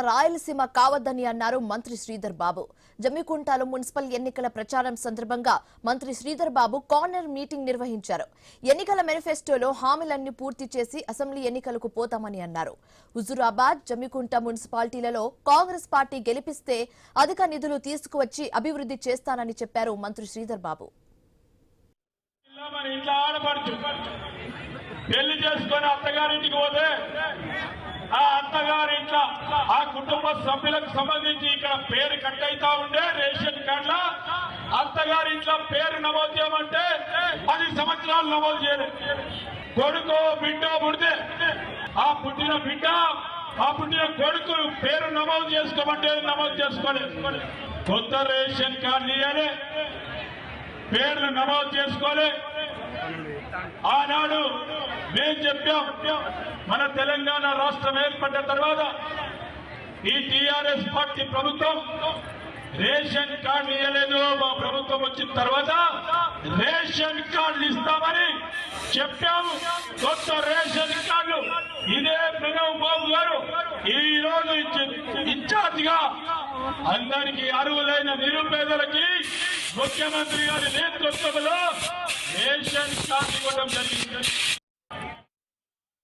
రాయలసీమ కావద్దని అన్నారు మంత్రి శ్రీధర్ బాబు. జమ్మికుంటలో మున్సిపల్ ఎన్నికల ప్రచారం సందర్భంగా మంత్రి శ్రీధర్ బాబు కార్నర్ మీటింగ్ నిర్వహించారు. ఎన్నికల మేనిఫెస్టోలో హామీలన్నీ పూర్తి చేసి అసెంబ్లీ ఎన్నికలకు పోతామని అన్నారు. హుజూరాబాద్, జమ్మికుంట మున్సిపాలిటీలలో కాంగ్రెస్ పార్టీ గెలిపిస్తే అధిక నిధులు తీసుకువచ్చి అభివృద్ధి చేస్తానని చెప్పారు మంత్రి శ్రీధర్ బాబు. పెళ్లి చేసుకుని అత్తగారింటికి పోతే ఆ అత్తగారింట్లో ఆ కుటుంబ సభ్యులకు సంబంధించి ఇక్కడ పేరు కట్ అవుతా ఉండే రేషన్ కార్డుల అత్తగారింట్లో పేరు నమోదు చేయమంటే 10 సంవత్సరాలు నమోదు చేయలేదు. కొడుకు బిడ్డ పుడితే ఆ పుట్టిన బిడ్డ ఆ పుట్టిన కొడుకు పేరు నమోదు చేసుకోమంటే నమోదు చేసుకోలేదు. కొత్త రేషన్ కార్డు ఇవ్వాలి, పేర్లు నమోదు చేసుకోలే. ఆనాడు మేము చెప్పాం, మన తెలంగాణ రాష్ట్రం ఏర్పడ్డ తర్వాత ఈ టీఆర్ఎస్ పార్టీ ప్రభుత్వం రేషన్ కార్డు ఇవ్వలేదు. మా ప్రభుత్వం వచ్చిన తర్వాత రేషన్ కార్డులు ఇస్తామని చెప్పాము. కొత్త రేషన్ కార్డులు ఇదే ప్రణవ్ బాబు గారు ఈ రోజు ఇన్ఛార్జ్ గా అందరికీ అర్హులైన నిరుపేదలకి ముఖ్యమంత్రి గారి నేతృత్వంలో రేషన్ కార్డు ఇవ్వడం జరిగింది.